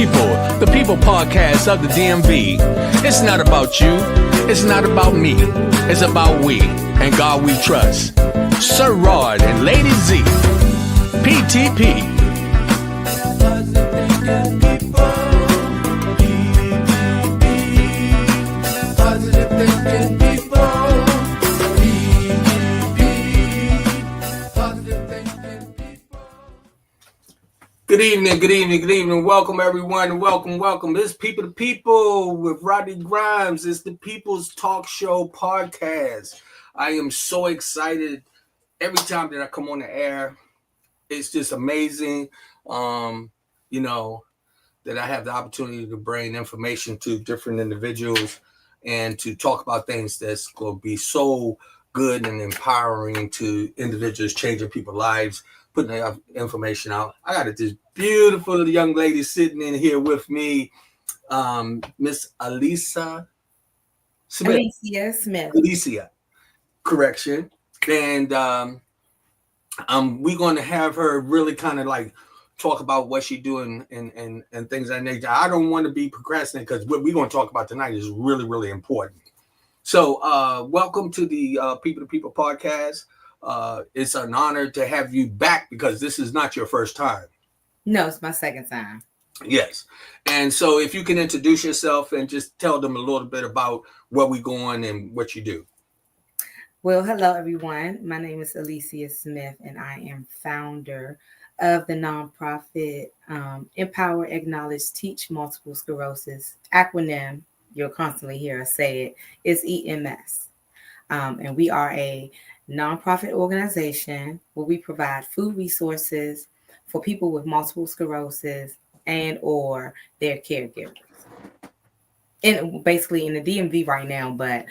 the People podcast of the DMV. It's not about you. It's not about me. It's about we and God we trust. Sir Rod and Lady Z. PTP. Positive thinking people. Good evening. Welcome, everyone. Welcome. This is People to People with Rodney Grimes. It's the People's Talk Show podcast. I am so excited every time that I come on the air. It's just amazing, that I have the opportunity to bring information to different individuals and to talk about things that's going to be so good and empowering to individuals, changing people's lives, putting the information out. I got this beautiful young lady sitting in here with me, Miss Alicia Smith. Alicia, correction. And we're going to have her really kind of like talk about what she's doing and things of that nature. I don't want to be procrastinating because what we're going to talk about tonight is really, really important. So welcome to the People to People podcast. It's an honor to have you back because this is not your first time. No, it's my second time. Yes. And so if you can introduce yourself and just tell them a little bit about where we're going and what you do. Well, hello, everyone. My name is Alicia Smith, and I am founder of the nonprofit Empower, Acknowledge, Teach Multiple Sclerosis. Acronym, you'll constantly hear us say it, is EMS. And we are a nonprofit organization where we provide food resources for people with multiple sclerosis and or their caregivers. And basically in the DMV right now, but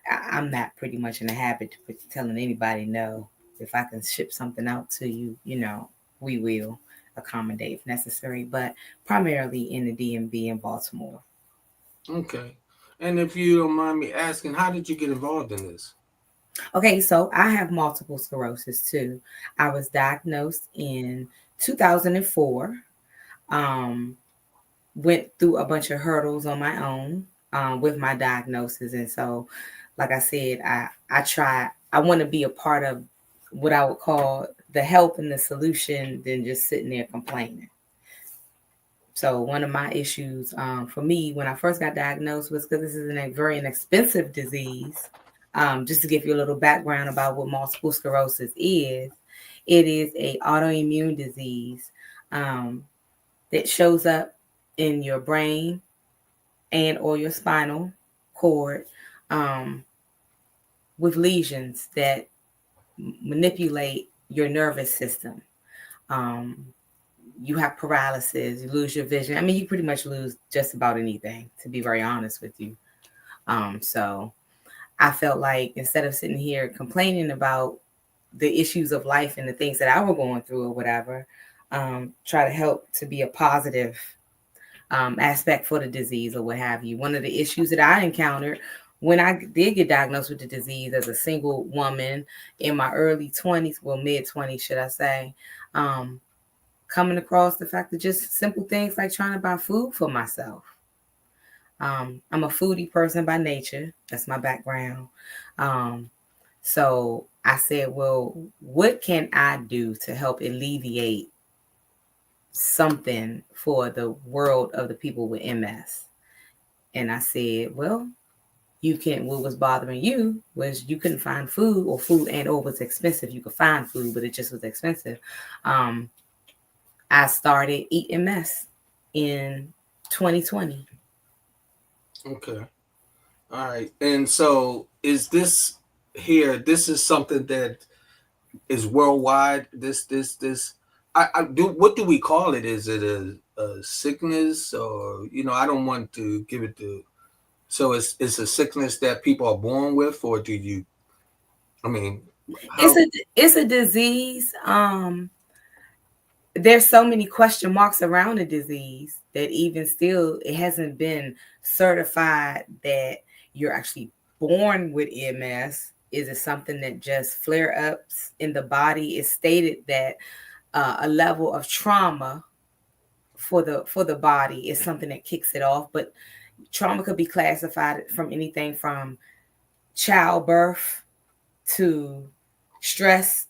I'm not pretty much in the habit of telling anybody no. If I can ship something out to you, we will accommodate if necessary, but primarily in the DMV in Baltimore. Okay. And if you don't mind me asking, how did you get involved in this? Okay, so I have multiple sclerosis too. I was diagnosed in 2004. Went through a bunch of hurdles on my own with my diagnosis. And so, like I said, I want to be a part of what I would call the help and the solution than just sitting there complaining. So one of my issues for me when I first got diagnosed was because this is a very inexpensive disease. Just to give you a little background about what multiple sclerosis is, it is an autoimmune disease that shows up in your brain and or your spinal cord with lesions that manipulate your nervous system. You have paralysis, you lose your vision. I mean, you pretty much lose just about anything, to be very honest with you. So I felt like instead of sitting here complaining about the issues of life and the things that I was going through or whatever, try to help to be a positive aspect for the disease or what have you. One of the issues that I encountered when I did get diagnosed with the disease as a single woman in my early 20s, well, mid 20s, should I say, coming across the fact that just simple things like trying to buy food for myself. I'm a foodie person by nature. That's my background. So I said, well, what can I do to help alleviate something for the world of the people with MS? And I said, well, what was bothering you was you couldn't find food or was expensive. You could find food, but it just was expensive. I started EMS in 2020. Okay. All right. And so is this is something that is worldwide? What do we call it? Is it a sickness or, I don't want to give it to, so it's a sickness that people are born with, or do you, it's a disease. There's so many question marks around the disease that even still, it hasn't been certified that you're actually born with MS. Is it something that just flare-ups in the body? It's stated that a level of trauma for the body is something that kicks it off. But trauma could be classified from anything from childbirth to stress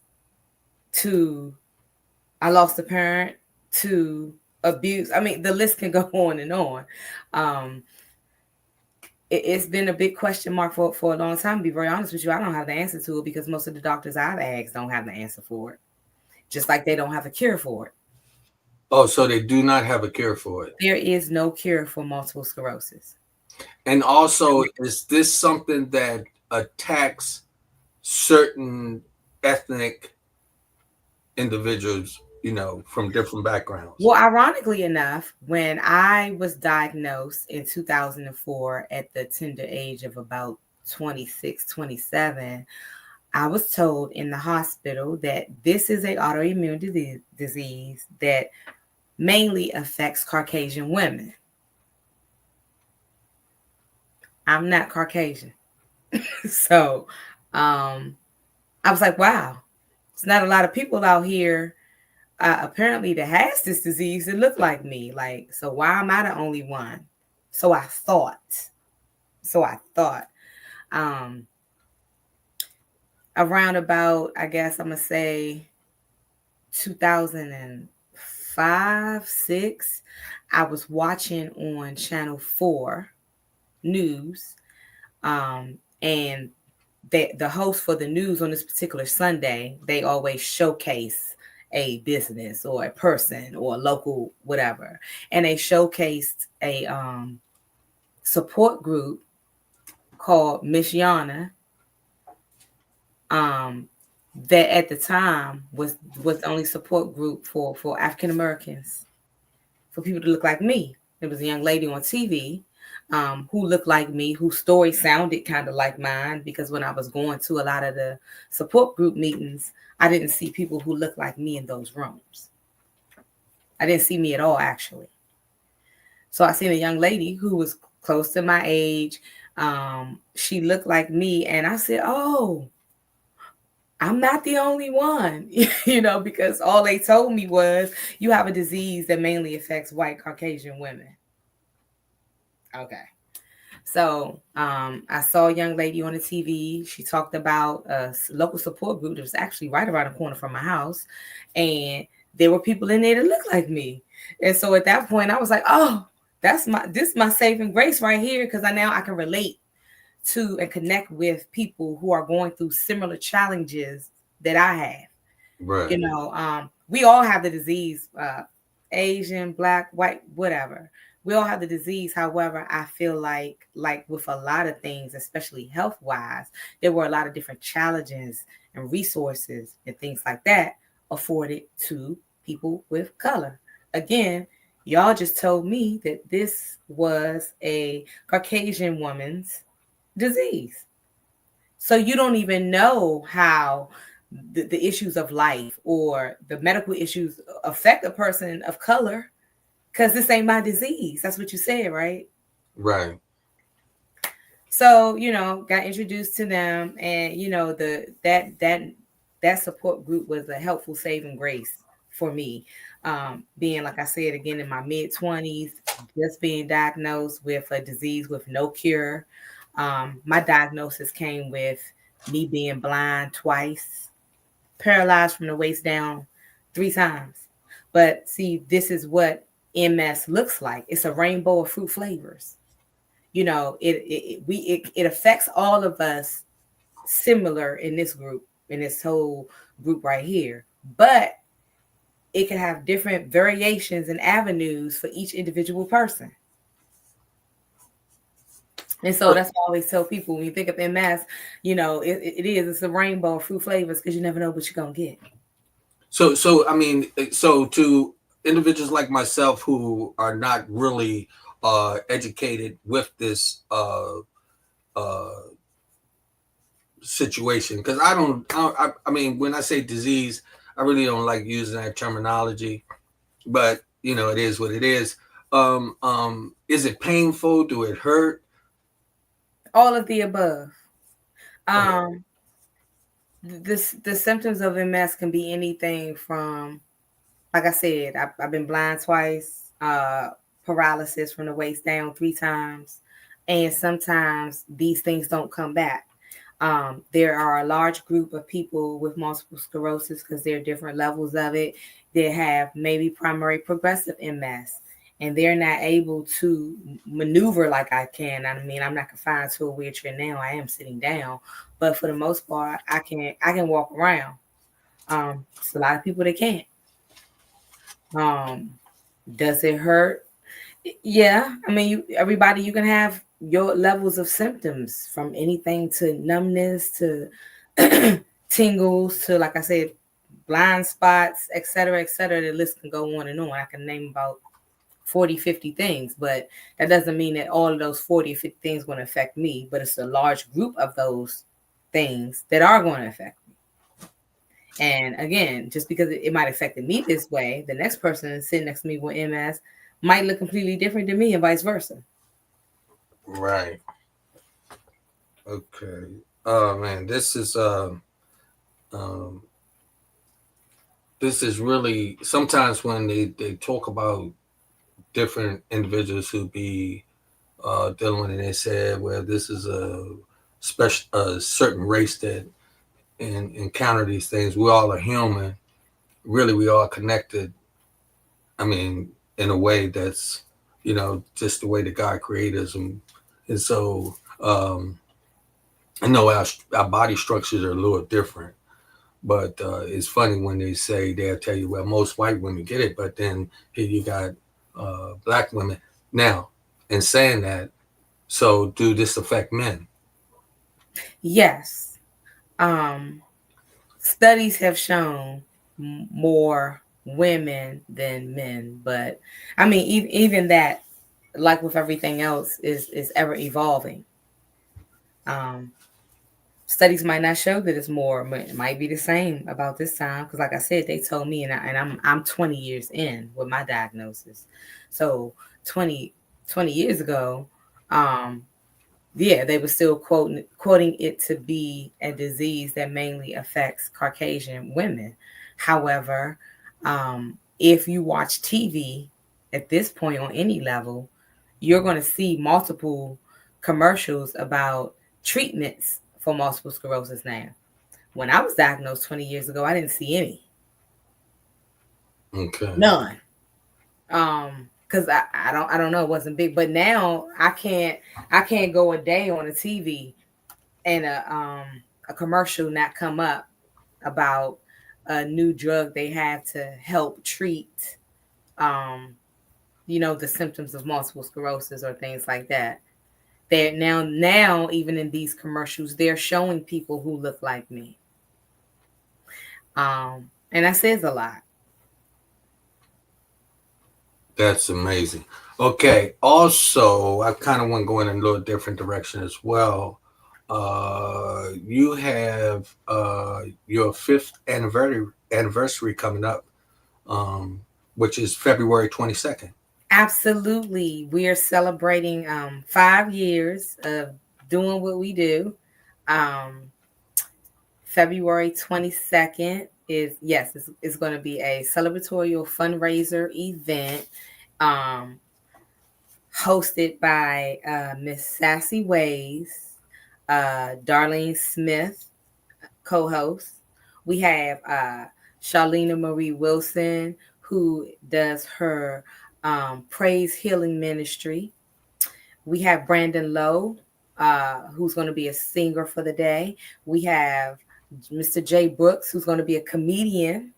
to I lost a parent to abuse. I mean, the list can go on and on. Um, it's been a big question mark for a long time. To be very honest with you, I don't have the answer to it because most of the doctors I've asked don't have the answer for it. Just like they don't have a cure for it. Oh, so they do not have a cure for it. There is no cure for multiple sclerosis. And also, is this something that attacks certain ethnic individuals, from different backgrounds? Well, ironically enough, when I was diagnosed in 2004 at the tender age of about 26, 27, I was told in the hospital that this is an autoimmune disease that mainly affects Caucasian women. I'm not Caucasian. So I was like, wow, it's not a lot of people out here apparently that has this disease that look like me. Like, so why am I the only one? So I thought. So I thought. Um, Around about, I guess I'm gonna say 2005, 6, I was watching on Channel 4 news. And the host for the news on this particular Sunday, they always showcase a business or a person or a local whatever. And they showcased a support group called Miss Yana, that at the time was the only support group for African Americans, for people to look like me. There was a young lady on TV who looked like me, whose story sounded kind of like mine, because when I was going to a lot of the support group meetings, I didn't see people who looked like me in those rooms. I didn't see me at all, actually. So I seen a young lady who was close to my age. She looked like me, and I said, oh, I'm not the only one, because all they told me was you have a disease that mainly affects white Caucasian women. Okay. So I saw a young lady on the TV. She talked about a local support group that was actually right around the corner from my house. And there were people in there that looked like me. And so at that point, I was like, oh, this is my saving grace right here, because I can relate to and connect with people who are going through similar challenges that I have. Right. We all have the disease, Asian, black, white, whatever. We all have the disease. However, I feel like with a lot of things, especially health wise, there were a lot of different challenges and resources and things like that afforded to people with color. Again, y'all just told me that this was a Caucasian woman's disease. So you don't even know how the issues of life or the medical issues affect a person of color, because this ain't my disease. That's what you said, right? Right. So, got introduced to them, and that support group was a helpful saving grace for me. Being, like I said, again, in my mid-20s, just being diagnosed with a disease with no cure. My diagnosis came with me being blind twice, paralyzed from the waist down 3 times. But see, this is what MS looks like. It's a rainbow of fruit flavors. It affects all of us similar in this group, in this whole group right here. But it can have different variations and avenues for each individual person. And so that's why I always tell people, when you think of MS, it's a rainbow of fruit flavors, because you never know what you're going to get. So I mean, so to individuals like myself who are not really educated with this situation, because I mean, when I say disease, I really don't like using that terminology, but it is what it is. Is it painful? Do it hurt? All of the above. The symptoms of MS can be anything from, like I said, I've been blind twice. uh, paralysis from the waist down 3 times, and sometimes these things don't come back. There are a large group of people with multiple sclerosis because there are different levels of it that have maybe primary progressive MS, and they're not able to maneuver like I can. I mean, I'm not confined to a wheelchair now. I am sitting down, but for the most part, I can walk around. It's a lot of people that can't. Um, does it hurt? Yeah, I mean, everybody, you can have your levels of symptoms from anything to numbness to tingles to, like I said, blind spots, et cetera, et cetera. The list can go on and on. I can name about 40, 50 things, but that doesn't mean that all of those 40 or 50 things going to affect me, but it's a large group of those things that are going to affect me. And again, just because it might have affected me this way, the next person sitting next to me with MS might look completely different than me and vice versa. Right. Okay. Oh man, um this is really sometimes when they talk about different individuals who be dealing with it, they said, well, this is a certain race that encounter these things. We all are human. Really, we all connected. I mean, in a way that's, just the way that God created us. And so, I know our body structures are a little different, but it's funny when they'll tell you, well, most white women get it, but then here you got black women. Now, in saying that, so do this affect men? Yes. Um, Studies have shown more women than men, but I mean, even that, like with everything else, is ever evolving. Um, Studies might not show that it's more, but it might be the same about this time. Because, like I said, they told me, and I'm 20 years in with my diagnosis. So 20 years ago, um, yeah, they were still quoting it to be a disease that mainly affects Caucasian women. However, if you watch TV at this point on any level, you're going to see multiple commercials about treatments for multiple sclerosis now. When I was diagnosed 20 years ago, I didn't see any, Okay. none. Because I don't know, it wasn't big, but now I can't go a day on a TV and a commercial not come up about a new drug they have to help treat um the symptoms of multiple sclerosis or things like that. They're now even in these commercials they're showing people who look like me. And that says a lot. That's amazing. Okay. Also, I kind of want to go in a little different direction as well. You have your fifth anniversary coming up, um, which is February 22nd. Absolutely, we are celebrating 5 years of doing what we do. um February 22nd is, yes, it's going to be a celebratory fundraiser event, um, hosted by Miss Sassy Ways, Darlene Smith, co-host. We have Charlena Marie Wilson, who does her praise healing ministry. We have Brandon Lowe, who's going to be a singer for the day. We have Mr. Jay Brooks, who's going to be a comedian.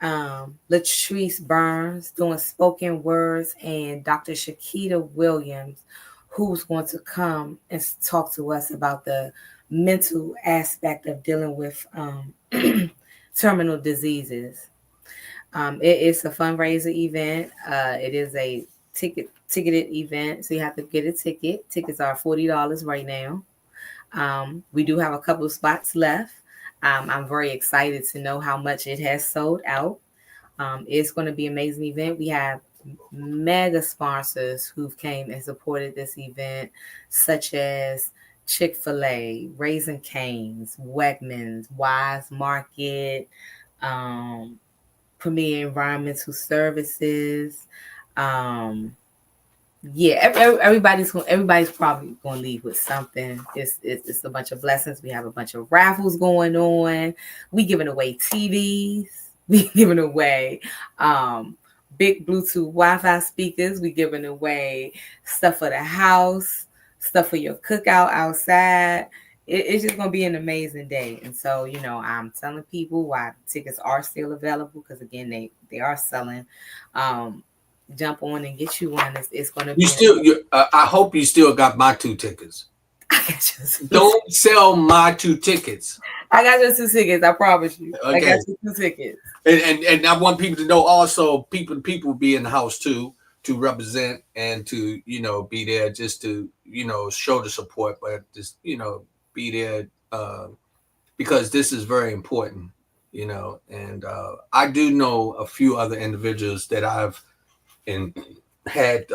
Latrice Burns doing spoken words, and Dr. Shakita Williams, who's going to come and talk to us about the mental aspect of dealing with terminal diseases. It's a fundraiser event. It is a ticketed event, so you have to get a ticket. Tickets are $40 right now. We do have a couple of spots left. I'm very excited to know how much it has sold out. It's going to be an amazing event. We have mega sponsors who've came and supported this event, such as Chick-fil-A, Raising Cane's, Wegmans, Wise Market, um, Premier Environmental Services, Yeah, everybody's probably going to leave with something. It's a bunch of blessings. We have a bunch of raffles going on. We giving away TVs. We giving away big Bluetooth Wi-Fi speakers. We giving away stuff for the house, stuff for your cookout outside. It's just gonna be an amazing day. And so, I'm telling people why tickets are still available, because again, they are selling. Jump on and get you one. It's going to You be still, I hope you still got my 2 tickets. Don't sell my 2 tickets. I got your 2 tickets. I promise you. Okay. I got your 2 tickets. And I want people to know also, people be in the house too, to represent and to, be there just to, show the support, but just, be there because this is very important, and I do know a few other individuals that I've had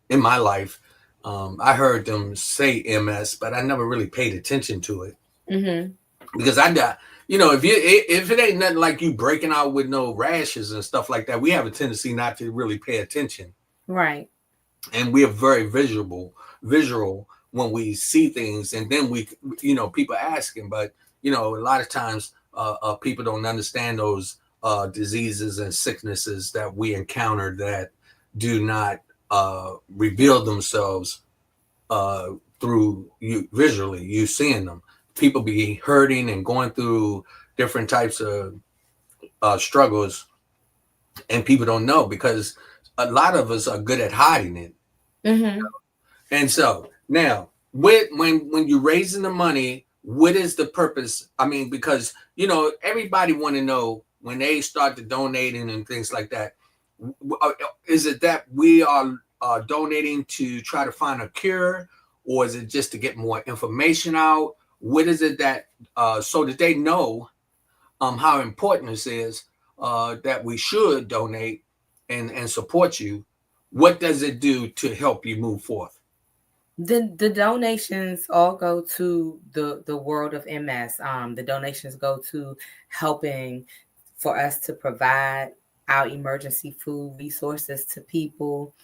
in my life. I heard them say MS, but I never really paid attention to it. Mm-hmm. Because if it ain't nothing like you breaking out with no rashes and stuff like that, we have a tendency not to really pay attention. Right. And we are very visual when we see things, and then we, people asking, but a lot of times people don't understand those diseases and sicknesses that we encounter that do not reveal themselves through you visually, you seeing them. People be hurting and going through different types of struggles, and people don't know because a lot of us are good at hiding it. Mm-hmm. And so now, when you're raising the money, what is the purpose? I mean, because everybody want to know when they start to donating and things like that. Is it that we are donating to try to find a cure, or is it just to get more information out? What is it that so that they know how important this is, that we should donate and support you? What does it do to help you move forth? The donations all go to the world of MS. The donations go to helping for us to provide our emergency food resources to people.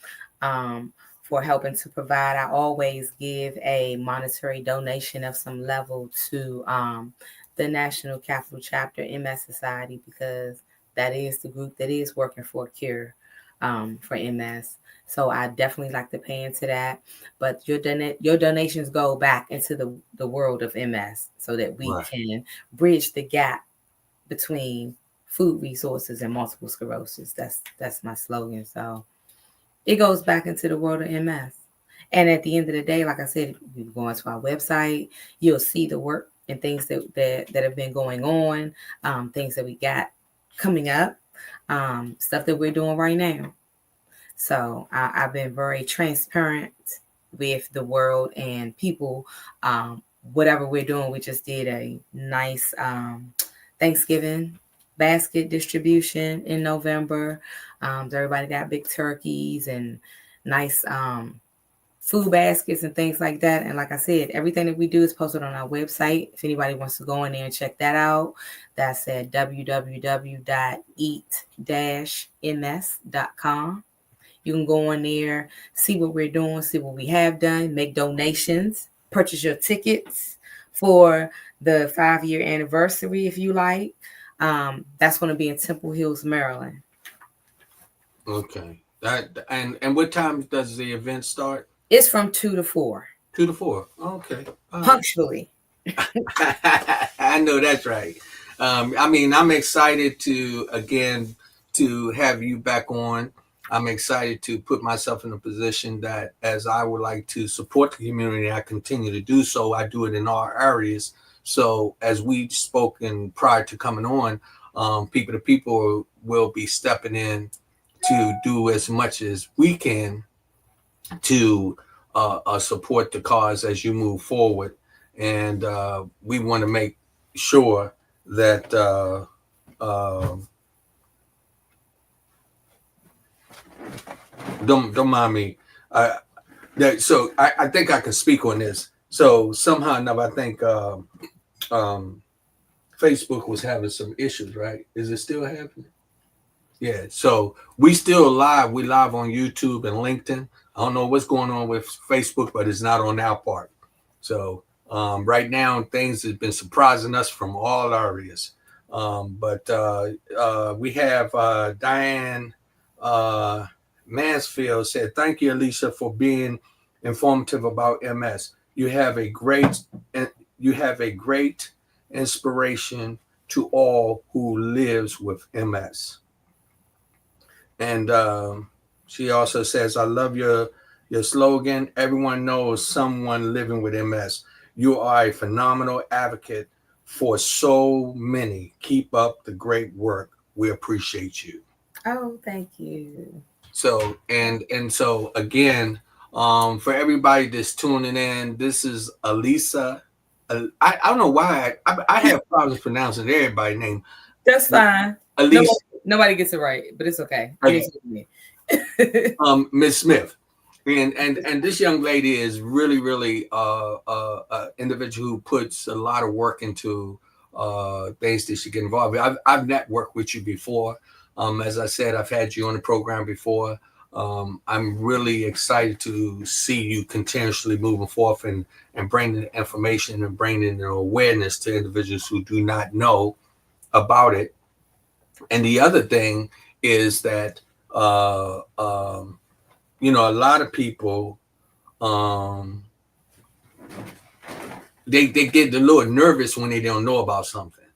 For helping to provide, I always give a monetary donation of some level to the National Capital Chapter MS Society, because that is the group that is working for a cure for MS. So I definitely like to pay into that. But your donations go back into the world of MS, so that we Right. can bridge the gap between food resources and multiple sclerosis. That's my slogan. So it goes back into the world of MS. And at the end of the day, like I said, if you go onto our website, you'll see the work and things that have been going on, things that we got coming up, stuff that we're doing right now. So I've been very transparent with the world and people. Whatever we're doing, we just did a nice Thanksgiving basket distribution in November. So everybody got big turkeys and nice food baskets and things like that. And like I said, everything that we do is posted on our website. If anybody wants to go in there and check that out, that's at www.eat-ms.com. You can go on there, see what we're doing, see what we have done, make donations, purchase your tickets for the 5-year anniversary if you like. That's going to be in Temple Hills, Maryland. Okay. And what time does the event start? It's from 2 to 4. 2 to 4. Okay. Punctually. I know that's right. I mean, I'm excited to have you back on. I'm excited to put myself in a position that, as I would like to support the community, I continue to do so. I do it in all areas. So as we spoken prior to coming on, people to people will be stepping in to do as much as we can to support the cause as you move forward. And we want to make sure that don't mind me. I think I can speak on this. So somehow enough, I think Facebook was having some issues, right? Is it still happening? Yeah, so we still live. We live on YouTube and LinkedIn. I don't know what's going on with Facebook, but it's not on our part. So right now, things have been surprising us from all areas. But we have Diane uh, Mansfield said, "Thank you, Alicia, for being informative about MS. You have a great inspiration to all who lives with MS." And she also says, "I love your slogan. Everyone knows someone living with MS. You are a phenomenal advocate for so many. Keep up the great work. We appreciate you." Oh, thank you. So and so again, for everybody that's tuning in, this is Alisa. I don't know why I have problems pronouncing everybody's name. That's fine. Alicia, Nobody gets it right, but it's okay. It okay. is with me. Miss Smith. And this young lady is really individual who puts a lot of work into things that she get involved with. I've networked with you before. As I said, I've had you on the program before. I'm really excited to see you continuously moving forth and bringing the information and bringing the awareness to individuals who do not know about it. And the other thing is that a lot of people um they get a little nervous when they don't know about something,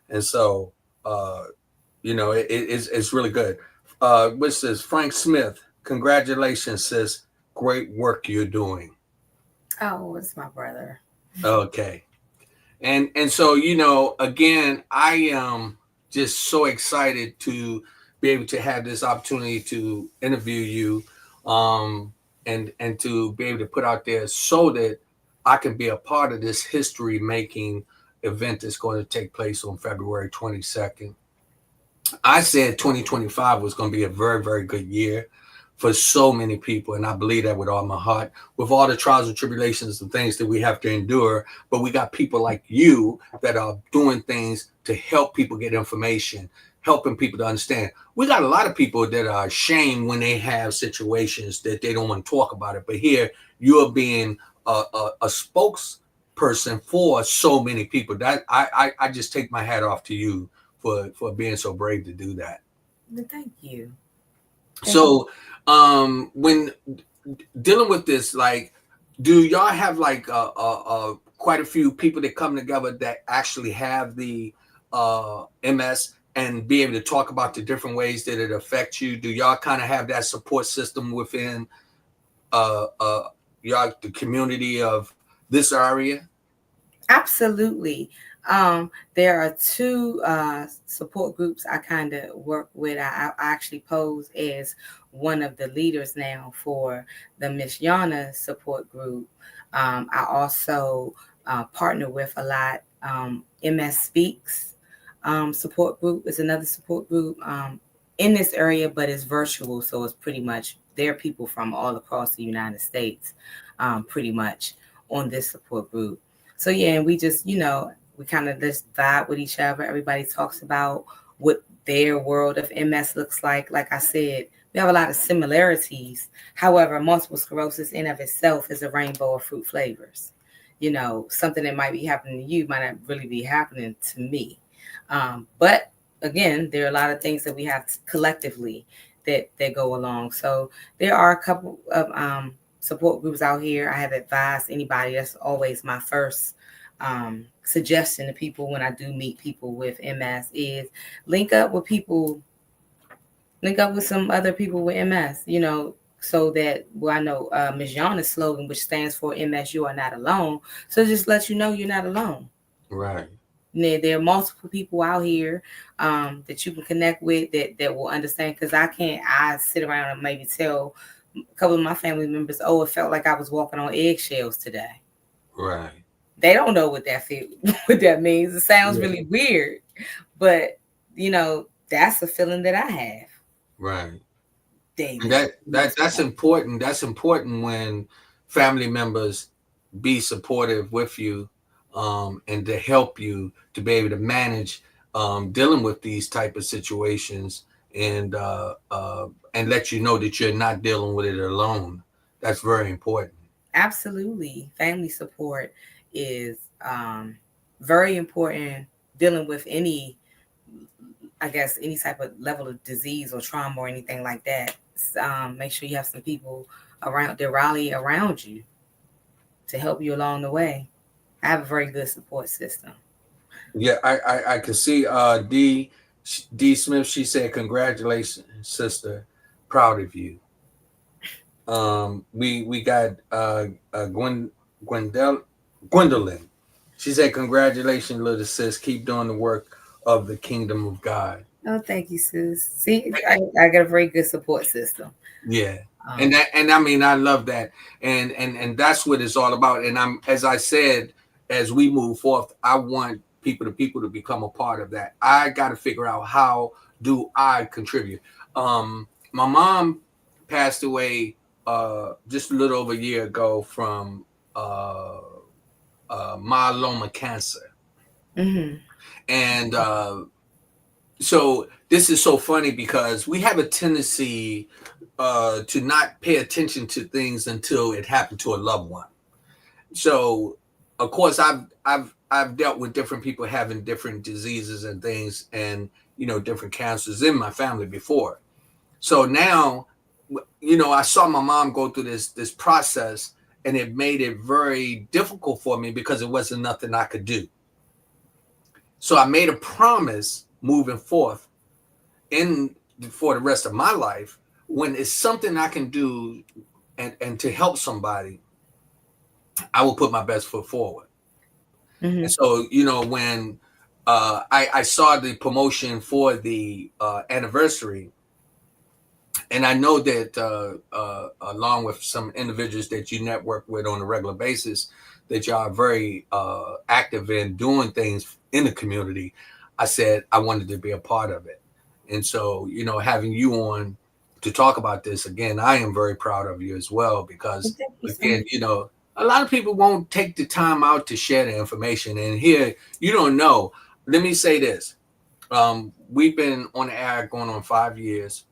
and so uh it's really good. Which says Frank Smith, congratulations, sis, great work you're doing. Oh, it's my brother. Okay. And so again, I am just so excited to be able to have this opportunity to interview you, and to be able to put out there so that I can be a part of this history making event that's going to take place on February 22nd. I said 2025 was going to be a very, very good year for so many people. And I believe that with all my heart, with all the trials and tribulations and things that we have to endure. But we got people like you that are doing things to help people get information, helping people to understand. We got a lot of people that are ashamed when they have situations that they don't want to talk about it. But here you're being a spokesperson for so many people. That I just take my hat off to you for being so brave to do that. Thank you. So, when dealing with this, like, do y'all have like quite a few people that come together that actually have the MS and be able to talk about the different ways that it affects you? Do y'all kind of have that support system within uh, uh, y'all the community of this area? Absolutely. There are two support groups I kind of work with. I actually pose as one of the leaders now for the Miss Yana support group. I also partner with a lot. MS Speaks support group is another support group in this area, but it's virtual. So it's pretty much there are people from all across the United States, pretty much on this support group. So yeah, and we just, we kind of just vibe with each other. Everybody talks about what their world of MS looks like. Like I said, we have a lot of similarities. However, multiple sclerosis in of itself is a rainbow of fruit flavors. Something that might be happening to you might not really be happening to me. But again, there are a lot of things that we have collectively that go along. So there are a couple of support groups out here. I have advised anybody, that's always my first suggestion to people when I do meet people with MS is link up with some other people with MS, so that, well, I know Ms. Yana's slogan, which stands for MS, you are not alone. So just let you know you're not alone. Right. There are multiple people out here that you can connect with that will understand, because I sit around and maybe tell a couple of my family members, oh, it felt like I was walking on eggshells today. Right. They don't know what what that means. It sounds really weird, but that's the feeling that I have. Right. And David. that's important. That's important when family members be supportive with you, and to help you to be able to manage dealing with these type of situations and let you know that you're not dealing with it alone. That's very important. Absolutely. Family support is very important dealing with any, I guess, any type of level of disease or trauma or anything like that. Make sure you have some people around that rally around you to help you along the way. I have a very good support system. Yeah, I can see D Smith. She said, "Congratulations, sister. Proud of you." We got Gwendel Gwendolyn. She said, "Congratulations, little sis. Keep doing the work of the kingdom of God." Oh, thank you, sis. See, I got a very good support system. Yeah. Um, And I mean I love that. And that's what it's all about. And I'm, as I said, as we move forth, I want people to become a part of that. I got to figure out how do I contribute. My mom passed away just a little over a year ago from myeloma cancer. mhm. And so this is so funny because we have a tendency to not pay attention to things until it happened to a loved one. So, of course, I've dealt with different people having different diseases and things, and different cancers in my family before. So now, I saw my mom go through this process, and it made it very difficult for me because it wasn't nothing I could do. So I made a promise moving forth in for the rest of my life, when it's something I can do and to help somebody, I will put my best foot forward. And Mhm. so, when I saw the promotion for the anniversary, and I know that along with some individuals that you network with on a regular basis, that y'all are very active in doing things in the community. I said I wanted to be a part of it, and so having you on to talk about this again, I am very proud of you as well Well, because thank you so again, much. a lot of people won't take the time out to share the information, and here you don't know. Let me say this: we've been on the air going on 5 years.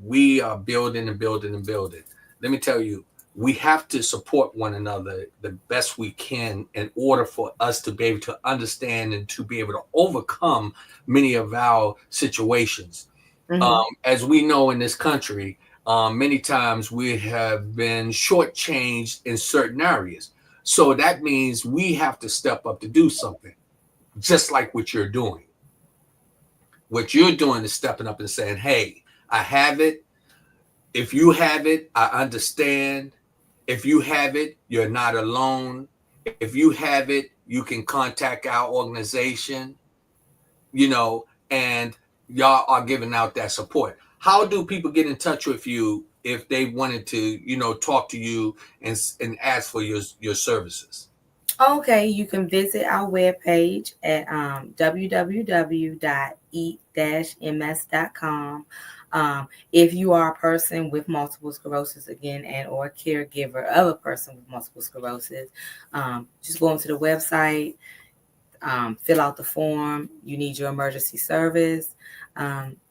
We are building and building and building. Let me tell you, we have to support one another the best we can in order for us to be able to understand and to be able to overcome many of our situations. Mhm. As we know in this country, many times we have been shortchanged in certain areas. So that means we have to step up to do something, just like what you're doing. What you're doing is stepping up and saying, "Hey, I have it. If you have it, I understand. If you have it, you're not alone. If you have it, you can contact our organization, and y'all are giving out that support." How do people get in touch with you if they wanted to, talk to you and ask for your services? Okay, you can visit our webpage at www.eat-ms.com. If you are a person with multiple sclerosis again and or a caregiver of a person with multiple sclerosis, just go onto the website, fill out the form. You need your emergency service.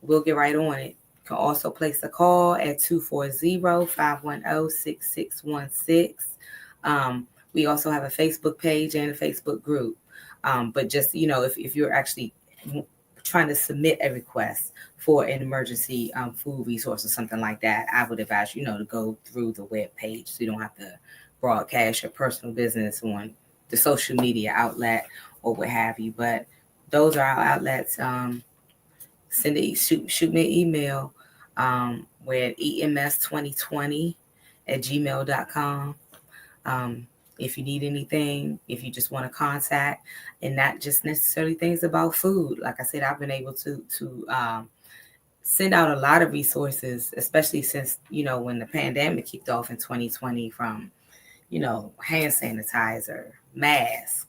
We'll get right on it. You can also place a call at 240-510-6616. We also have a Facebook page and a Facebook group. But just, if you're actually trying to submit a request for an emergency food resource or something like that, I would advise to go through the web page so you don't have to broadcast your personal business on the social media outlet or what have you. But those are our outlets. Shoot me an email with ems2020 at gmail.com. Um, if you need anything, if you just want to contact, and not just necessarily things about food. Like I said, I've been able to send out a lot of resources, especially since when the pandemic kicked off in 2020, from hand sanitizer, mask,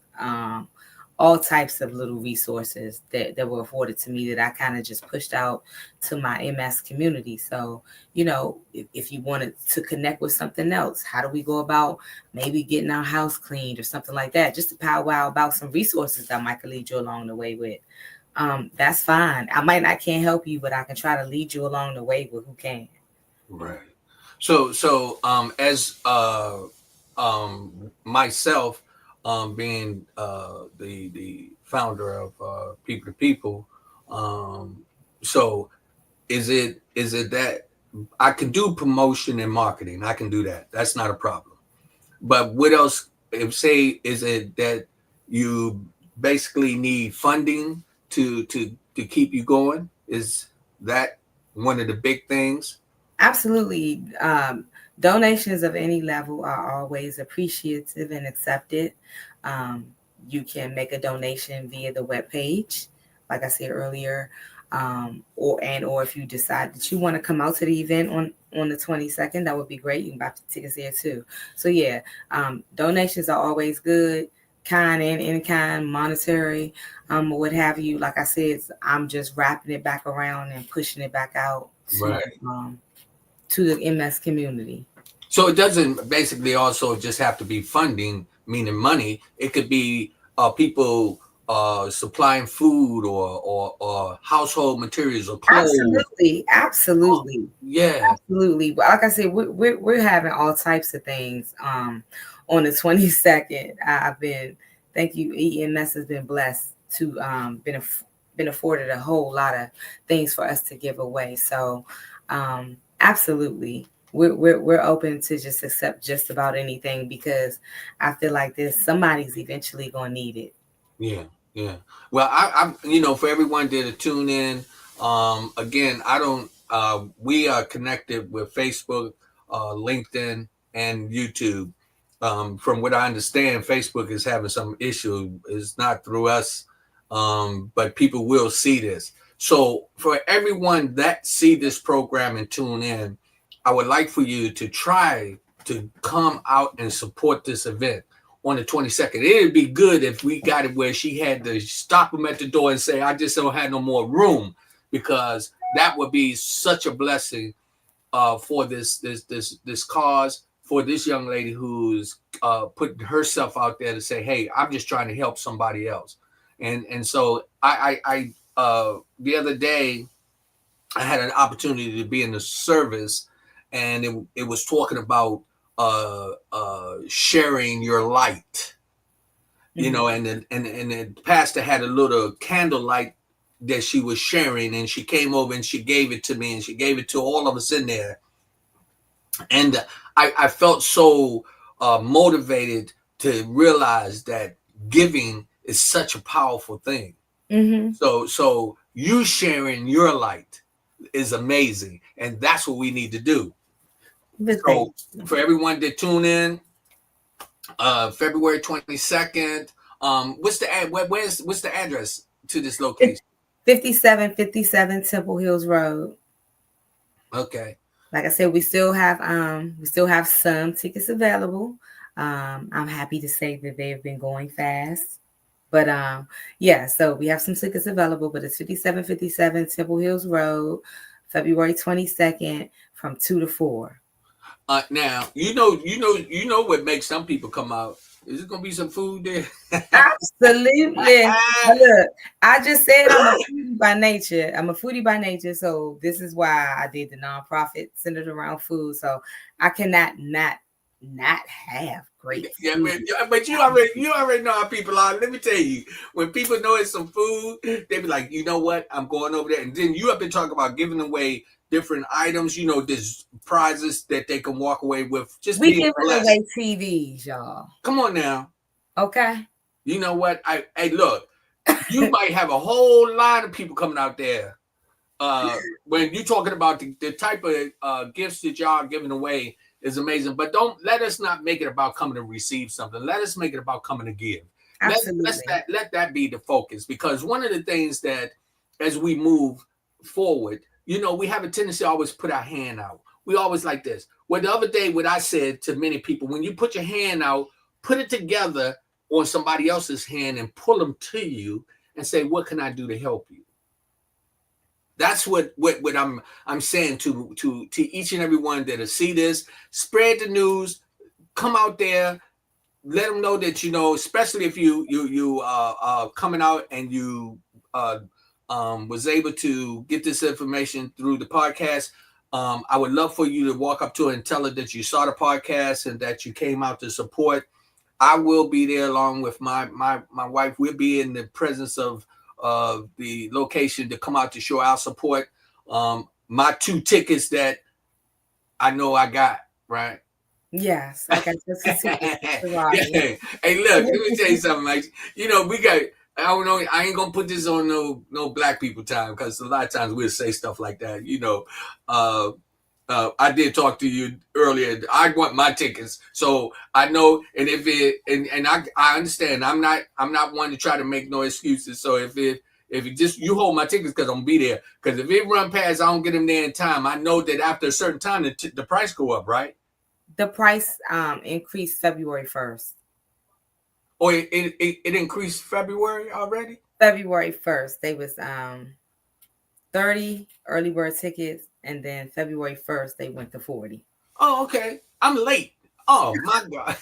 all types of little resources that were afforded to me that I kind of just pushed out to my MS community. So, if you wanted to connect with something else, how do we go about maybe getting our house cleaned or something like that? Just to powwow about some resources that might could lead you along the way with. that's fine. I might not can't help you, but I can try to lead you along the way with who can. Right. As myself, being the founder of People to People, um, so is it that I can do promotion and marketing? I can do that. That's not a problem. But what else? If say is it that you basically need funding to keep you going? Is that one of the big things? Absolutely. Donations of any level are always appreciative and accepted. Um, you can make a donation via the webpage, like I said earlier, or if you decide that you want to come out to the event on the 22nd, that would be great. You can buy tickets there too. So yeah, donations are always good, kind and in kind, monetary, or what have you. Like I said, I'm just wrapping it back around and pushing it back out to Right. um, to the MS community. So it doesn't basically also just have to be funding, meaning money. It could be people supplying food or household materials or clothes. Absolutely, absolutely, Yeah. absolutely. But like I said, we're having all types of things. On the 22nd, I've been thank you. EMS has been blessed to been afforded a whole lot of things for us to give away. So, absolutely. We're open to just accept just about anything because I feel like this somebody's eventually gonna need it. Yeah, yeah. Well, for everyone that tune in, again, I don't. We are connected with Facebook, LinkedIn, and YouTube. From what I understand, Facebook is having some issue. It's not through us, but people will see this. So, for everyone that see this program and tune in, I would like for you to try to come out and support this event on the 22nd. It'd be good if we got it where she had to stop him at the door and say, I just don't have no more room, because that would be such a blessing for this cause, for this young lady who's putting herself out there to say, hey, I'm just trying to help somebody else. And so I the other day I had an opportunity to be in the service, and it was talking about sharing your light, Mhm. and the pastor had a little candlelight that she was sharing, and she came over and she gave it to me, and she gave it to all of us in there, and I felt so motivated to realize that giving is such a powerful thing. Mhm. So you sharing your light is amazing, and that's what we need to do. But thank So you. for everyone that tune in, February 22nd. What's the address to this It's location? 5757 Temple Hills Road. Okay. Like I said, we still have some tickets available. I'm happy to say that they've been going fast. But yeah, so we have some tickets available, but it's 5757 Temple Hills Road, February 22nd from 2 to 4. Now what makes some people come out. Is there gonna be some food there? Absolutely. Now look, I just said I'm a foodie by nature. I'm a foodie by nature, so this is why I did the nonprofit centered around food. So I cannot not have great Yeah, food. but you already know how people are. Let me tell you, when people know it's some food, they be like, you know what, I'm going over there, and then you have been talking about giving away different items. There's prizes that they can walk away with, just We being giving blessed. away TVs, y'all. Come on now. Okay. You know what? Hey, look, you might have a whole lot of people coming out there. When you're talking about the type of gifts that y'all are giving away is amazing, but don't let us not make it about coming to receive something. Let us make it about coming to give. Absolutely. Let that be the focus, because one of the things that as we move forward, we have a tendency to always put our hand out. We always like this. Well, the other day, what I said to many people, when you put your hand out, put it together on somebody else's hand and pull them to you and say, what can I do to help you? That's what I'm saying to each and every one that'll see this. Spread the news. Come out there. Let them know that especially if you coming out and you was able to get this information through the podcast. I would love for you to walk up to her and tell her that you saw the podcast and that you came out to support. I will be there along with my wife. We'll be in the presence of the location to come out to show our support. My 2 tickets that I know I got, right? Yes, I got just a ticket to Rodney. Yeah. Hey, look, let me tell you something, Mike. We got. I don't know. I ain't gonna put this on no black people time because a lot of times we'll say stuff like that. Uh, I did talk to you earlier. I want my tickets, so I know. And if it and I understand. I'm not one to try to make no excuses. So if it just you hold my tickets because I'm gonna be there. Because if it run past, I don't get them there in time. I know that after a certain time, the price go up, right? The price increased February 1st. Or it increased February already? February 1st. They was 30 early bird tickets, and then February 1st they went to 40. Oh, okay. I'm late. Oh my God.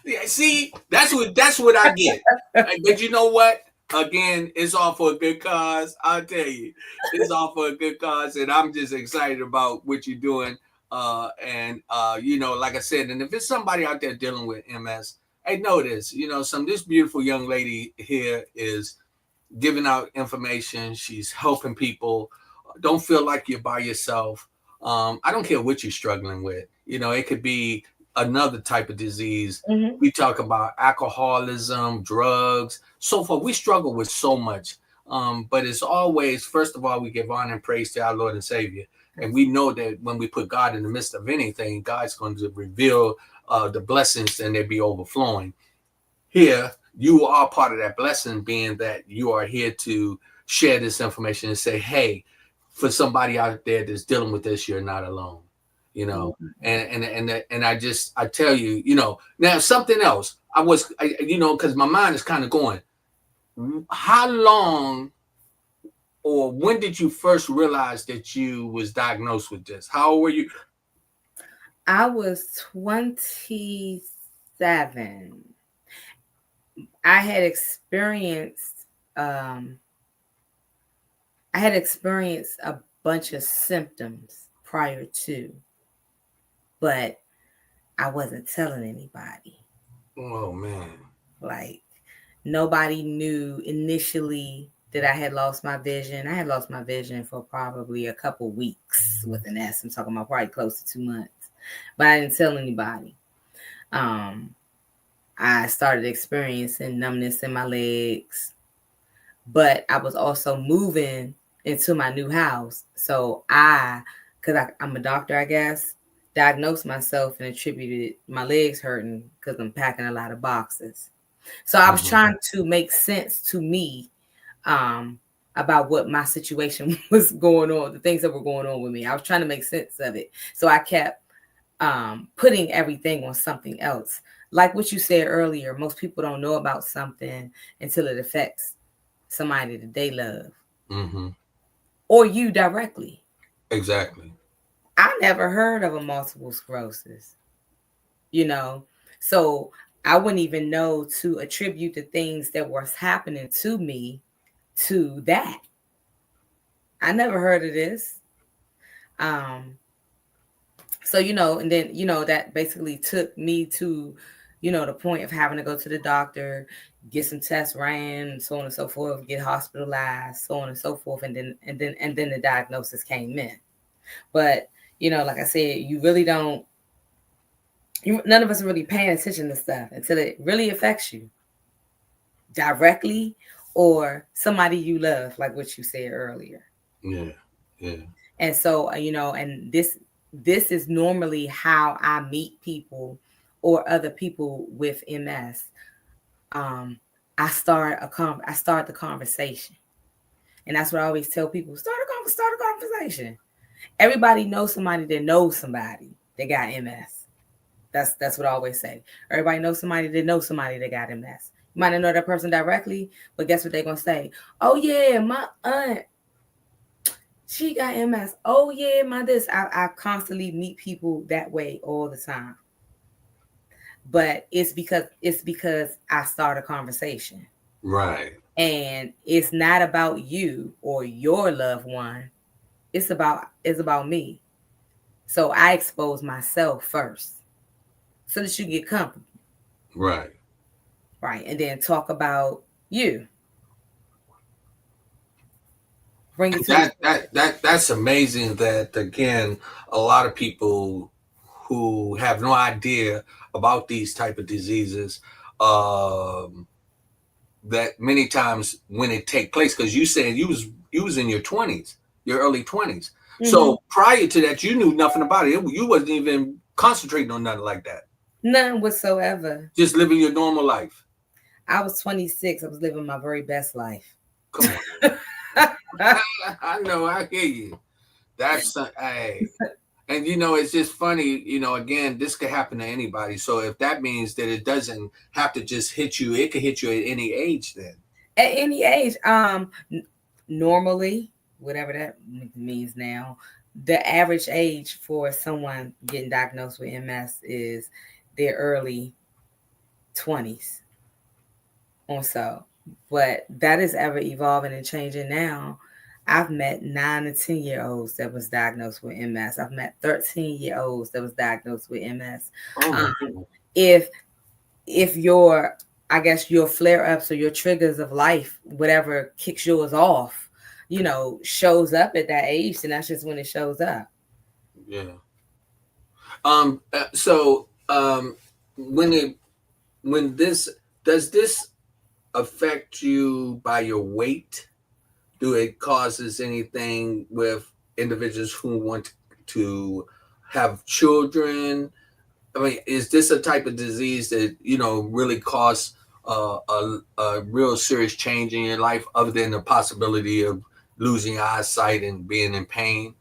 Yeah, see, that's what I get. But you know what? Again, it's all for a good cause. I'll tell you, it's all for a good cause, and I'm just excited about what you're doing. Like I said, and if it's somebody out there dealing with MS, hey, know this. This beautiful young lady here is giving out information. She's helping people. Don't feel like you're by yourself. I don't care what you're struggling with. It could be another type of disease. Mm-hmm. We talk about alcoholism, drugs, so forth. We struggle with so much. But it's always, first of all, we give honor and praise to our Lord and Savior. And we know that when we put God in the midst of anything, God's going to reveal the blessings and they be overflowing. Here, you are part of that blessing, being that you are here to share this information and say, hey, for somebody out there that's dealing with this, you're not alone. And I tell you, now something else. Because my mind is kind of going, how long or when did you first realize that you was diagnosed with this? How old were you? I was 27. I had experienced a bunch of symptoms prior to, but I wasn't telling anybody. Oh man. Like nobody knew initially that I had lost my vision. I had lost my vision for probably a couple weeks with an S. I'm talking about probably close to 2 months, but I didn't tell anybody. I started experiencing numbness in my legs, but I was also moving into my new house. So because I'm a doctor, I guess, diagnosed myself and attributed my legs hurting because I'm packing a lot of boxes. So I was trying to make sense to me about what my situation was going on, the things that were going on with me. I was trying to make sense of it. So I kept putting everything on something else. Like what you said earlier, most people don't know about something until it affects somebody that they love. Mm-hmm. Or you directly. Exactly. I never heard of a multiple sclerosis, so I wouldn't even know to attribute the things that was happening to me to that. I never heard of this. So, and then, that basically took me to, the point of having to go to the doctor, get some tests ran, so on and so forth, get hospitalized, so on and so forth. And then the diagnosis came in. But, like I said, you really don't, none of us are really paying attention to stuff until it really affects you directly or somebody you love, like what you said earlier. Yeah. And so, and this is normally how I meet people or other people with MS. I start the conversation, and that's what I always tell people: start a conversation. Everybody knows somebody that knows somebody that got MS. That's what I always say. Everybody knows somebody that knows somebody that got MS. You might not know that person directly, but guess what they're gonna say? Oh yeah, my aunt, she got MS. Oh yeah, my this. I constantly meet people that way all the time. But it's because I start a conversation. Right. And it's not about you or your loved one. It's about me. So I expose myself first so that you get comfortable. Right. Right. And then talk about you. Bring it to the That's amazing that again a lot of people who have no idea about these type of diseases um that many times when it take place, because you said you was in your 20s, your early 20s, mm-hmm. so prior to that you knew nothing about it. You wasn't even concentrating on nothing like that, None whatsoever. just living your normal life. I was 26. I was living my very best life. Come on. I know, I hear you. That's hey. And it's just funny, again, this could happen to anybody. So if that means that it doesn't have to just hit you, it could hit you at any age then. At any age. Normally, whatever that means now, the average age for someone getting diagnosed with MS is their early 20s or so. But that is ever evolving and changing now. I've met 9 and 10-year-olds that was diagnosed with MS. I've met 13-year-olds that was diagnosed with MS. Oh my Um, God. if your, I guess, your flare ups or your triggers of life, whatever kicks yours off, shows up at that age, then that's just when it shows up. Yeah. So when it when this does this affect you by your weight? Do it causes anything with individuals who want to have children? I mean, is this a type of disease that really cause a real serious change in your life, other than the possibility of losing eyesight and being in pain?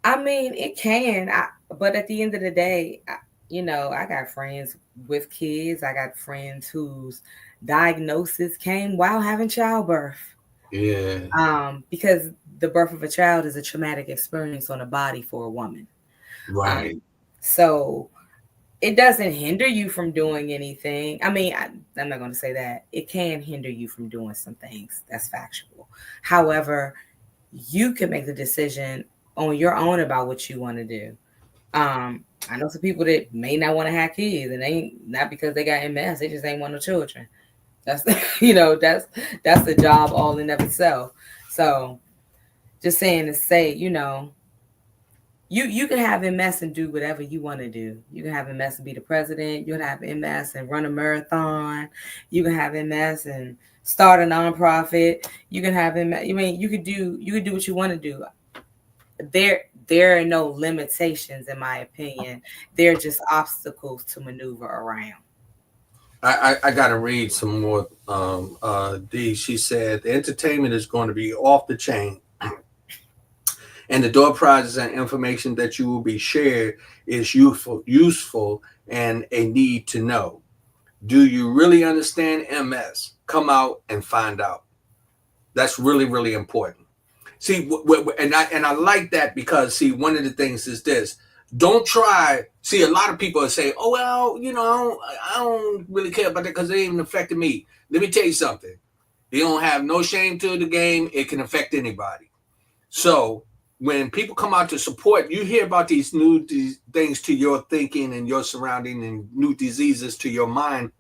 I mean, it can, but at the end of the day, I got friends with kids. I got friends whose diagnosis came while having childbirth. Yeah. Because the birth of a child is a traumatic experience on a body for a woman. Right. So it doesn't hinder you from doing anything. I mean, I'm not going to say that. It can hinder you from doing some things. That's factual. However, you can make the decision on your own about what you want to do. I know some people that may not want to have kids, and they ain't not because they got MS. They just ain't want no children. That's that's the job all in of itself. So just saying to say, you can have MS and do whatever you want to do. You can have MS and be the president. You can have MS and run a marathon. You can have MS and start a nonprofit. You can have MS. I mean, you could do what you want to do. There are no limitations, in my opinion. They're just obstacles to maneuver around. I got to read some more. D. She said the entertainment is going to be off the chain, and the door prizes and information that you will be shared is useful, and a need to know. Do you really understand MS? Come out and find out. That's really, really important. See, and I like that, because see, one of the things is this: don't try. See, a lot of people say, "Oh well, I don't really care about that because it even affected me." Let me tell you something. You don't have no shame to the game. It can affect anybody. So when people come out to support, you hear about these new things to your thinking and your surrounding, and new diseases to your mind,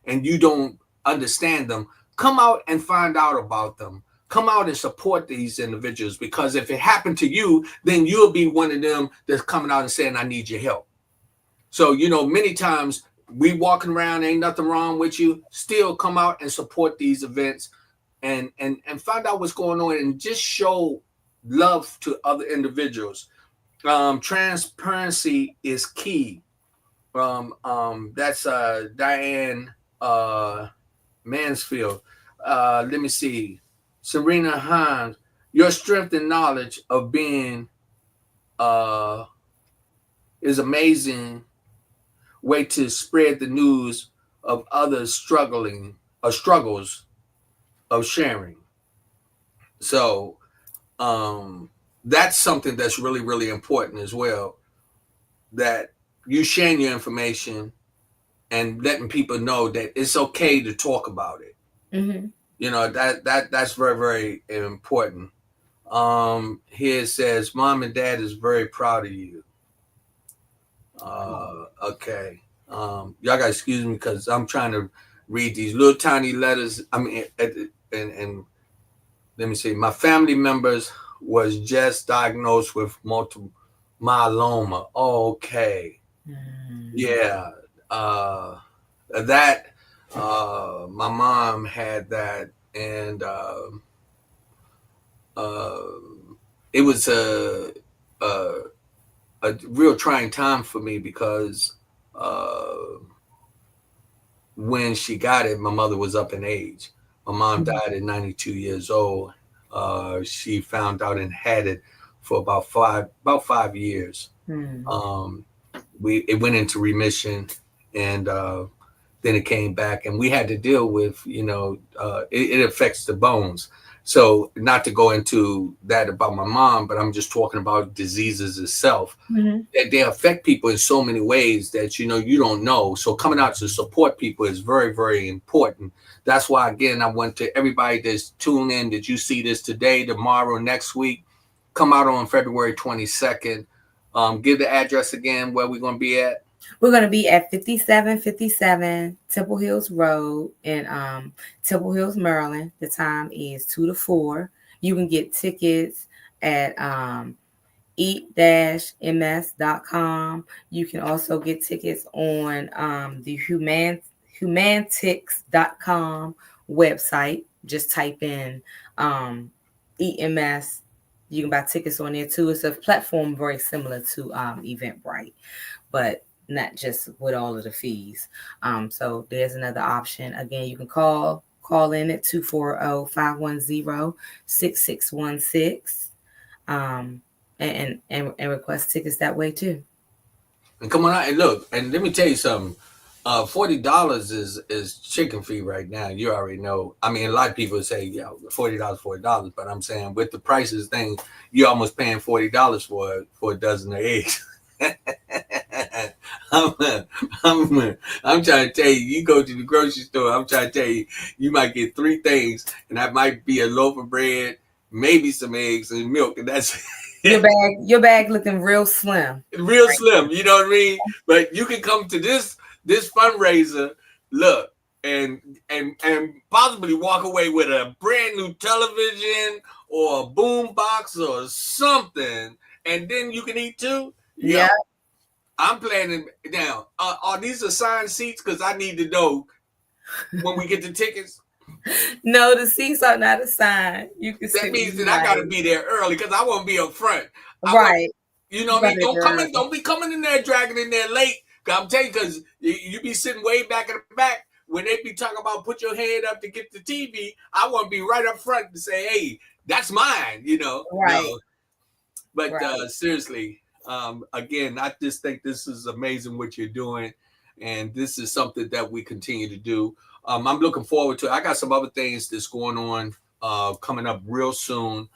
and you don't understand them. Come out and find out about them. Come out and support these individuals, because if it happened to you, then you'll be one of them that's coming out and saying, I need your help. So, many times we walking around, ain't nothing wrong with you, still come out and support these events, and find out what's going on, and just show love to other individuals. Transparency is key. That's Diane Mansfield. Let me see. Serena Hines, your strength and knowledge of being uh, is amazing way to spread the news of others struggling or struggles of sharing. So that's something that's really, really important as well. That you sharing your information and letting people know that it's okay to talk about it. Mm-hmm. That's very, very important. Here it says, "Mom and Dad is very proud of you." Okay. Y'all gotta excuse me because I'm trying to read these little tiny letters. I mean, and let me see. My family members was just diagnosed with multiple myeloma. Okay. Mm. Yeah. Uh, that my mom had that, and uh, it was a a real trying time for me because uh, when she got it, my mother was up in age. My mom Mhm. died at 92 years old. She found out and had it for about 5 years. Mm. Um, it went into remission, and then it came back, and we had to deal with it affects the bones. So not to go into that about my mom, but I'm just talking about diseases itself. Mhm. They affect people in so many ways that you don't know. So coming out to support people is very, very important. That's why again I want to everybody that's tuned in. Did you see this today, tomorrow, next week? Come out on February 22nd. Give the address again where we're gonna be at. We're going to be at 5757 Temple Hills Road in Temple Hills, Maryland. The time is 2 to 4. You can get tickets at eat-ms.com. You can also get tickets on the humantix.com website. Just type in EMS. You can buy tickets on there too. It's a platform very similar to Eventbrite, but not just with all of the fees. So there's another option. Again, you can call in at 240-510-6616. Um, and request tickets that way too. And come on out and look. And let me tell you something. $40 is chicken feed right now. You already know. I mean, a lot of people say, yeah, $40, $40, but I'm saying with the prices thing, you're almost paying $40 for a dozen of eggs. I'm, I'm, I'm trying to tell you, you go to the grocery store. I'm trying to tell you, you might get three things, and that might be a loaf of bread, maybe some eggs and milk, and that's Your bag looking real slim. real slim. You know what I mean? But you can come to this fundraiser, look, and and possibly walk away with a brand new television or a boom box or something, and then you can eat too. Yo, Yeah. I'm planning now. Are these assigned seats? Because I need to know when we get the tickets. No, the seats are not assigned. You can That sit where means you that I got to like. be there early because I want to be up front. I want, Right. you know You what I got mean? it early. Don't be coming in there dragging in there late. Cause I'm telling you, because you be sitting way back in the back when they be talking about put your hand up to get the TV. I want to be right up front to say, hey, that's mine. Right. No, but Right. seriously, again, I just think this is amazing what you're doing, and this is something that we continue to do. I'm looking forward to it. I got some other things that's going on coming up real soon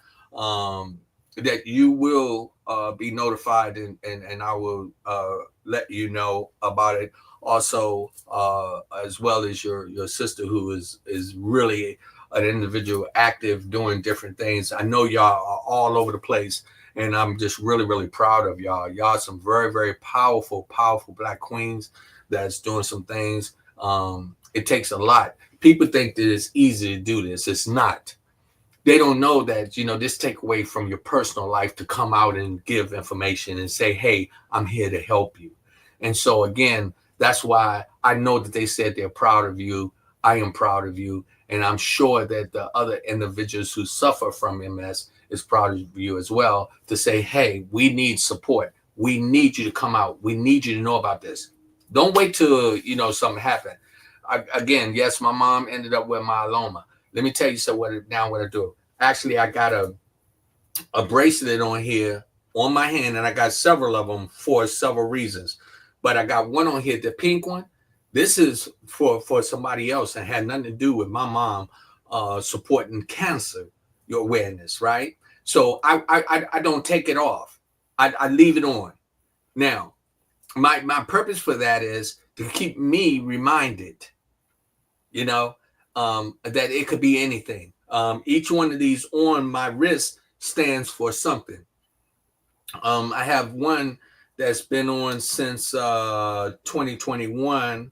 that you will be notified, and I will let you know about it. Also, as well as your sister, who is really an individual active doing different things. I know y'all are all over the place, and I'm just really, really proud of y'all. Y'all some very, very powerful, powerful Black queens that's doing some things. It takes a lot. People think that it's easy to do this. It's not. They don't know that this take away from your personal life to come out and give information and say, hey, I'm here to help you. And so again, that's why I know that they said they're proud of you. I am proud of you, and I'm sure that the other individuals who suffer from MS is proud of you as well, to say, hey, we need support. We need you to come out. We need you to know about this. Don't wait till something happen. Again, yes, my mom ended up with myeloma. Let me tell you what I do. Actually, I got a bracelet on here on my hand, and I got several of them for several reasons. But I got one on here, the pink one. This is for somebody else and had nothing to do with my mom supporting cancer your awareness, right? So I don't take it off. I leave it on. Now, my purpose for that is to keep me reminded, you know. that it could be anything. Each one of these on my wrist stands for something. I have one that's been on since 2021.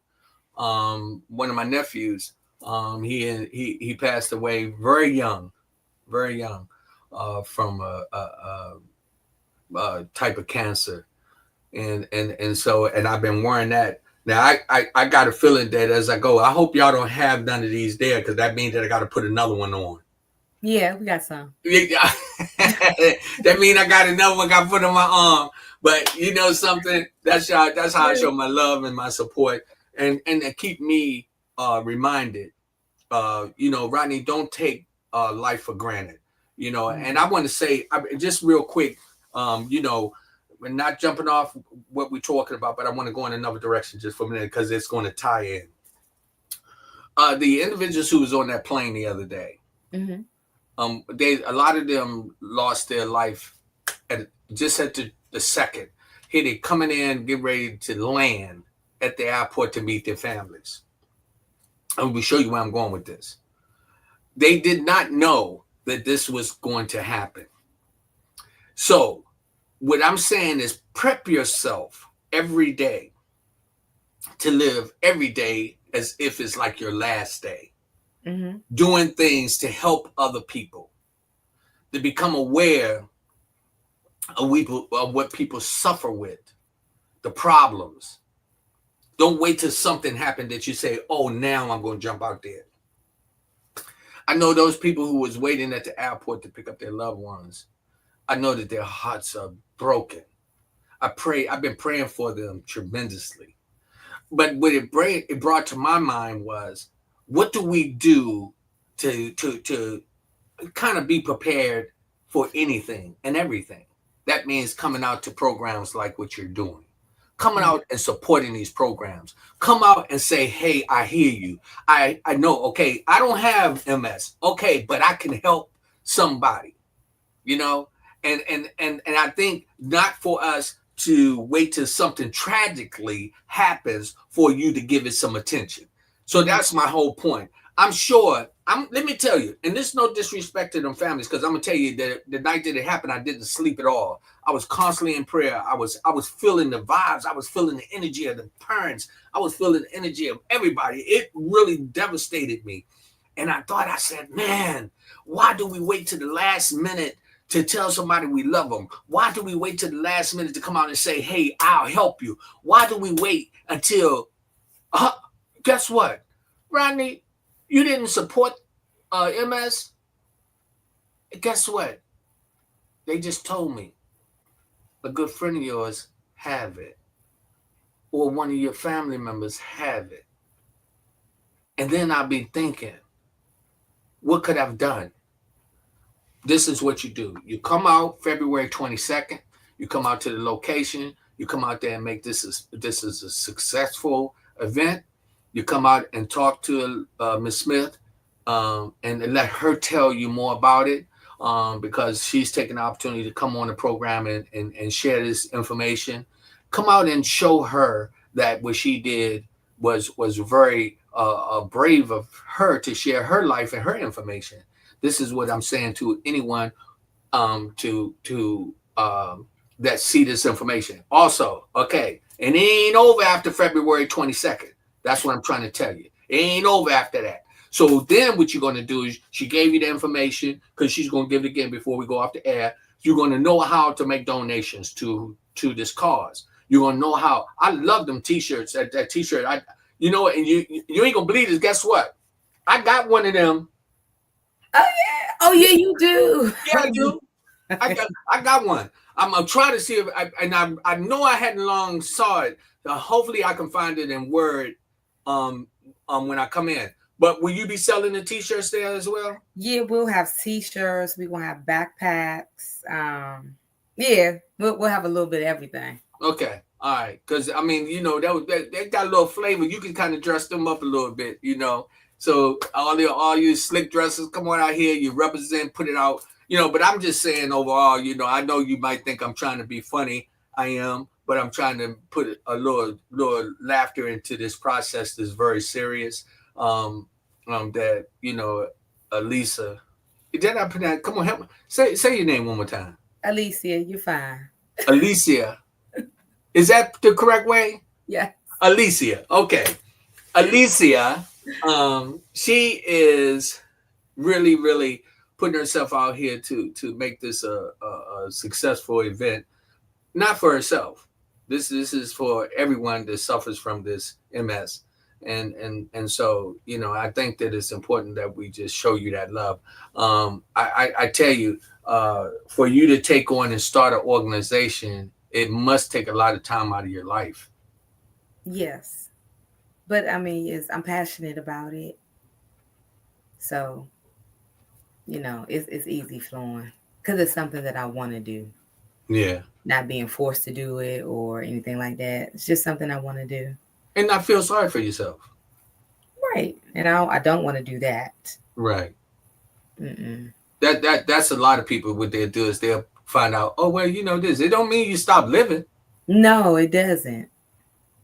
One of my nephews, he passed away very young, from a type of cancer, and so and I've been wearing that. Now I got a feeling that as I go, I hope y'all don't have none of these there because that means that I got to put another one on. Yeah, we got some. Yeah, that means I got another one got to put on my arm. But you know something, that's how I show my love and my support, and to keep me reminded. Rodney, don't take life for granted. And I want to say just real quick, we're not jumping off what we're talking about, but I want to go in another direction just for a minute because it's going to tie in. The individuals who was on that plane the other day, Mm-hmm. a lot of them lost their life just at the second. Here they coming in, get ready to land at the airport to meet their families. I'm going to show you where I'm going with this. They did not know that this was going to happen. So what I'm saying is prep yourself every day to live every day as if it's like your last day. Mm-hmm. Doing things to help other people, to become aware of what people suffer with, the problems. Don't wait till something happened that you say, oh, now I'm going to jump out there. I know those people who was waiting at the airport to pick up their loved ones. I know that their hearts are broken. I've been praying for them tremendously. But what it brought to my mind was, what do we do to kind of be prepared for anything and everything? That means coming out to programs like what you're doing. Coming out and supporting these programs. Come out and say, hey, I hear you. I know, okay, I don't have MS. Okay, but I can help somebody, And I think not for us to wait till something tragically happens for you to give it some attention. So that's my whole point. I'm sure, let me tell you, and there's no disrespect to them families, because I'm gonna tell you that the night that it happened, I didn't sleep at all. I was constantly in prayer. I was feeling the vibes. I was feeling the energy of the parents. I was feeling the energy of everybody. It really devastated me. And I said, man, why do we wait to the last minute to tell somebody we love them? Why do we wait to the last minute to come out and say, hey, I'll help you? Why do we wait until, guess what, Rodney? You didn't support MS. Guess what? They just told me a good friend of yours have it, or one of your family members have it. And then I'll be thinking, what could I've done? This is what you do. You come out February 22nd. You come out to the location. You come out there and make this is a successful event. You come out and talk to Ms. Smith, and let her tell you more about it, because she's taking the opportunity to come on the program and share this information. Come out and show her that what she did was very brave of her to share her life and her information. This is what I'm saying to anyone to that see this information. Also, okay, and it ain't over after February 22nd. That's what I'm trying to tell you. It ain't over after that. So then what you're going to do is she gave you the information because she's going to give it again before we go off the air. You're going to know how to make donations to this cause. You're going to know how. I love them T-shirts. That T-shirt. And you ain't going to believe this. Guess what? I got one of them. Oh yeah, you do. Yeah, I do. I got one. I'm trying to see if I know I hadn't long saw it. Hopefully I can find it in Word when I come in. But will you be selling the T-shirts there as well? Yeah, we'll have T-shirts. We're gonna have backpacks. Yeah, we'll have a little bit of everything. Okay, all right. Because I mean, they got a little flavor. You can kind of dress them up a little bit, So all you slick dresses, come on out here. You represent, put it out. But I'm just saying overall. I know you might think I'm trying to be funny. I am, but I'm trying to put a little laughter into this process that's very serious. that Alicia. Did I pronounce? Come on, help me. Say your name one more time. Alicia, you're fine. Alicia. Is that the correct way? Yeah. Alicia. Okay. Alicia. She is really, really putting herself out here to make this a successful event, not for herself. This is for everyone that suffers from this MS. And so I think that it's important that we just show you that love. I tell you, for you to take on and start an organization, it must take a lot of time out of your life. Yes. But I mean, I'm passionate about it. So, it's easy flowing because it's something that I want to do. Yeah. Not being forced to do it or anything like that. It's just something I want to do. And not feel sorry for yourself. Right. And I don't want to do that. Right. Mm-mm. That's a lot of people. What they'll do is they'll find out. Oh well, this. It don't mean you stop living. No, it doesn't.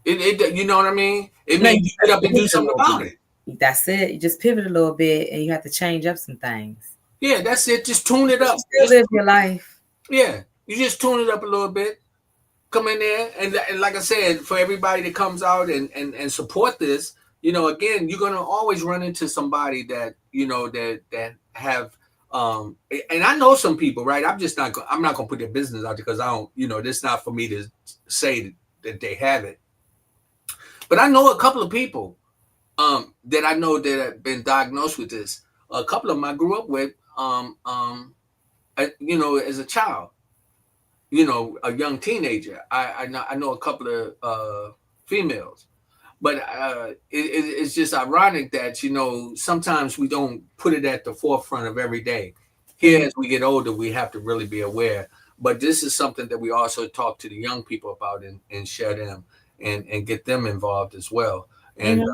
It you know what I mean? It No, means you get up and do something about it. That's it. You just pivot a little bit, and you have to change up some things. Yeah, that's it. Just tune it up. You still live your life. Yeah, you just tune it up a little bit. Come in there, and like I said, for everybody that comes out and support this, again, you're gonna always run into somebody that that have. And I know some people, right? I'm not gonna put their business out there because I don't. This not for me to say that they have it. But I know a couple of people that I know that have been diagnosed with this. A couple of them I grew up with, as a child, a young teenager. I know a couple of females, but it's just ironic that sometimes we don't put it at the forefront of every day. Here, as we get older, we have to really be aware. But this is something that we also talk to the young people about and share them and get them involved as well. And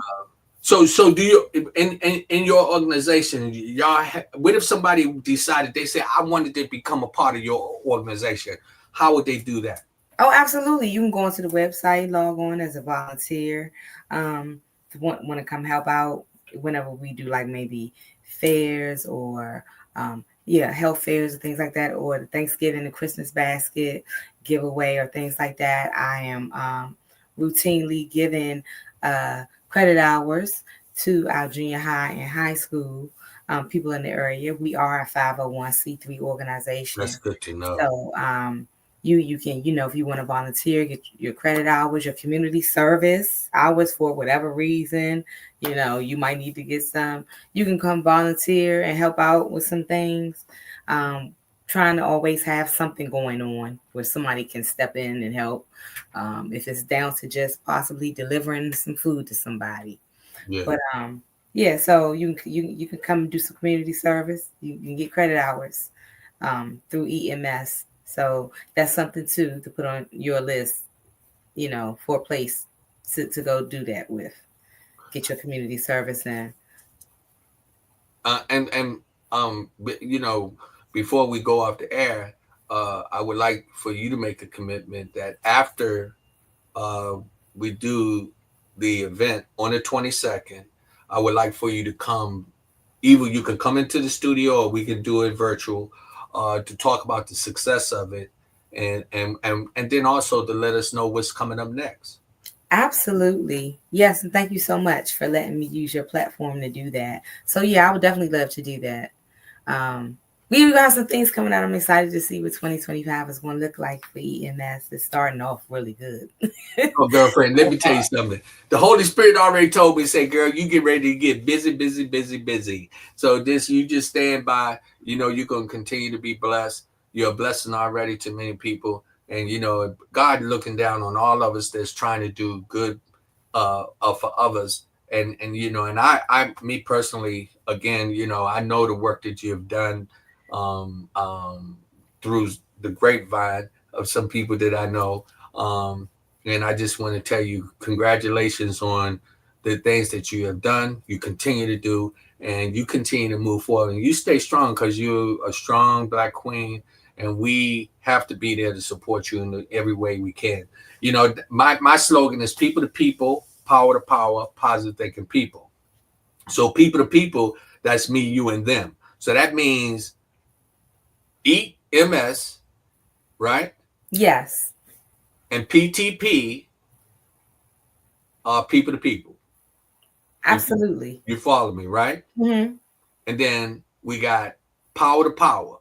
so do you in your organization, y'all? What if somebody decided they say I wanted to become a part of your organization? How would they do that? Oh, absolutely. You can go onto the website, log on as a volunteer. Want to come help out whenever we do like maybe fairs or health fairs and things like that, or the Thanksgiving and Christmas basket giveaway or things like that. I am routinely giving credit hours to our junior high and high school people in the area. We are a 501c3 organization. That's good to know. So you can, if you want to volunteer, get your credit hours, your community service hours for whatever reason, you might need to get some. You can come volunteer and help out with some things. Trying to always have something going on where somebody can step in and help. If it's down to just possibly delivering some food to somebody. Yeah. But so you can come and do some community service. You can get credit hours through EMS. So that's something too to put on your list, for a place to go do that with. Get your community service in. Before we go off the air, I would like for you to make a commitment that after we do the event on the 22nd, I would like for you to come. Either you can come into the studio or we can do it virtual to talk about the success of it, and then also to let us know what's coming up next. Absolutely. Yes, and thank you so much for letting me use your platform to do that. So yeah, I would definitely love to do that. We got some things coming out. I'm excited to see what 2025 is going to look like for EMS. It's starting off really good. Oh, girlfriend, let me tell you something. The Holy Spirit already told me, say, girl, you get ready to get busy, busy, busy, busy. So you just stand by. You're going to continue to be blessed. You're a blessing already to many people. And, God looking down on all of us that's trying to do good for others. And I me personally, again, I know the work that you have done through the grapevine of some people that I know. And I just want to tell you, congratulations on the things that you have done, you continue to do, and you continue to move forward. And you stay strong because you're a strong Black queen, and we have to be there to support you in every way we can. My slogan is people to people, power to power, positive thinking people. So people to people, that's me, you, and them. So that means EMS, right? Yes. And PTP are people to people. Absolutely. You follow me, right? Mm-hmm. And then we got power to power.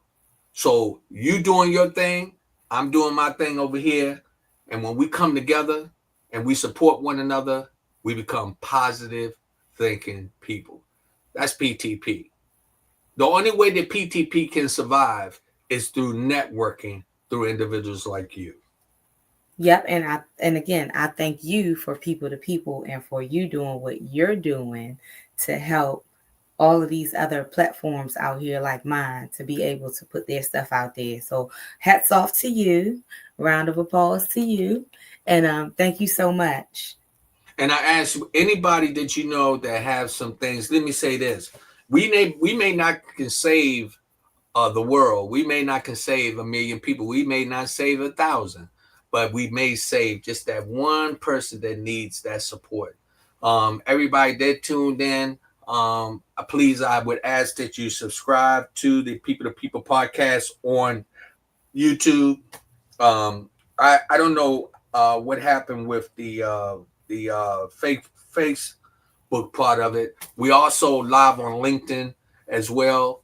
So you doing your thing, I'm doing my thing over here. And when we come together and we support one another, we become positive thinking people. That's PTP. The only way that PTP can survive is through networking through individuals like you. Yep, and again, I thank you for people to people and for you doing what you're doing to help all of these other platforms out here like mine to be able to put their stuff out there. So hats off to you. Round of applause to you. And thank you so much. And I ask anybody that you know that have some things. Let me say this: we may not can save the world. We may not can save 1,000,000 people. We may not save 1,000, but we may save just that one person that needs that support. Everybody that tuned in, please, I would ask that you subscribe to the People to People podcast on YouTube. I don't know what happened with the fake Facebook part of it. We also live on LinkedIn as well.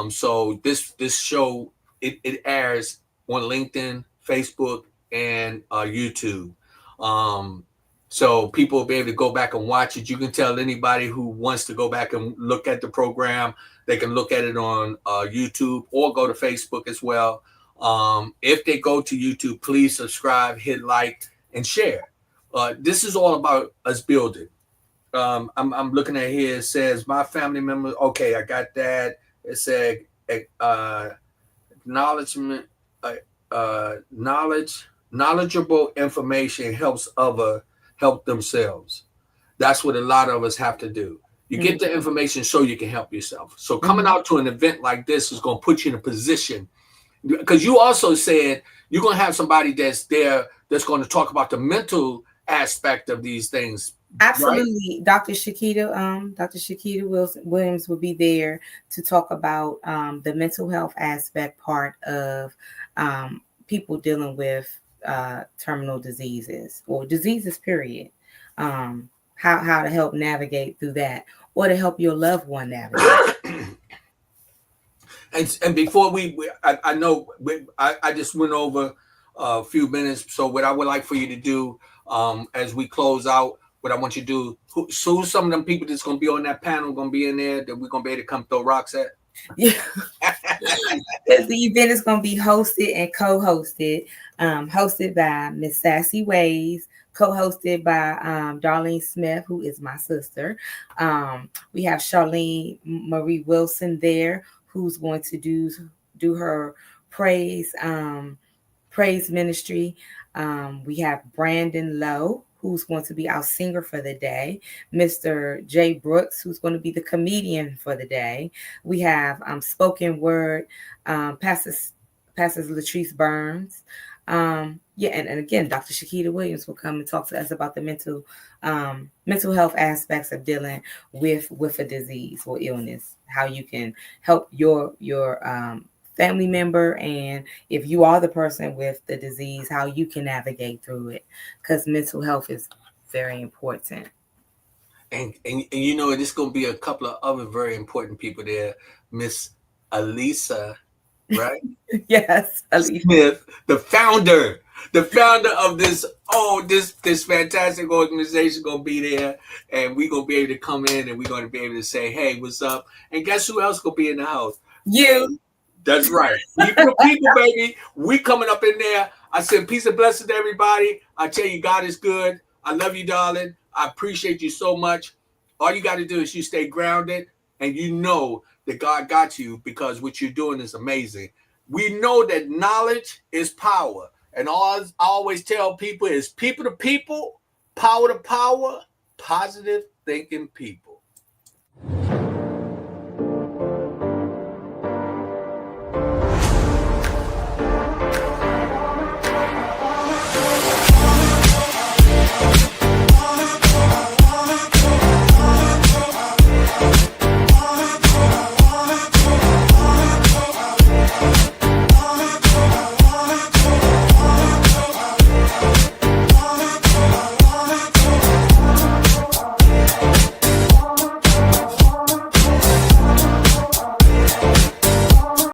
So this show it airs on LinkedIn, Facebook, and YouTube. Um, so people will be able to go back and watch it. You can tell anybody who wants to go back and look at the program, they can look at it on YouTube or go to Facebook as well. If they go to YouTube, please subscribe, hit like, and share. This is all about us building. I'm looking at here. It says my family members. Okay, I got that. It said uh, acknowledgement, knowledgeable information helps other help themselves. That's what a lot of us have to do. You get the information so you can help yourself. So coming out to an event like this is going to put you in a position, because you also said you're going to have somebody that's there that's going to talk about the mental aspect of these things. Absolutely. Right? Dr. Shakita Williams will be there to talk about the mental health aspect part of people dealing with terminal diseases or diseases, period. How to help navigate through that or to help your loved one navigate. And before I know I just went over a few minutes. So what I would like for you to do as we close out, what I want you to do, who's some of them people that's going to be on that panel going to be in there that we're going to be able to come throw rocks at? Yeah. The event is going to be hosted and co-hosted, hosted by Miss Sassy Ways, co-hosted by Darlene Smith, who is my sister. We have Charlene Marie Wilson there, who's going to do her praise ministry. We have Brandon Lowe, who's going to be our singer for the day, Mr. Jay Brooks, who's going to be the comedian for the day. We have spoken word, Pastor Latrice Burns. And again, Dr. Shakita Williams will come and talk to us about the mental health aspects of dealing with a disease or illness, how you can help your family member, and if you are the person with the disease, how you can navigate through it, because mental health is very important. And you know, there's going to be a couple of other very important people there. Miss Alicia, right? Yes, Alicia Smith, the founder of this fantastic organization, gonna be there, and we're gonna be able to come in and we're gonna be able to say, hey, what's up? And guess who else gonna be in the house? You. That's right. People, baby. We coming up in there. I said peace and blessings to everybody. I tell you, God is good. I love you, darling. I appreciate you so much. All you got to do is you stay grounded, and you know that God got you, because what you're doing is amazing. We know that knowledge is power. And all I always tell people is people to people, power to power, positive thinking people.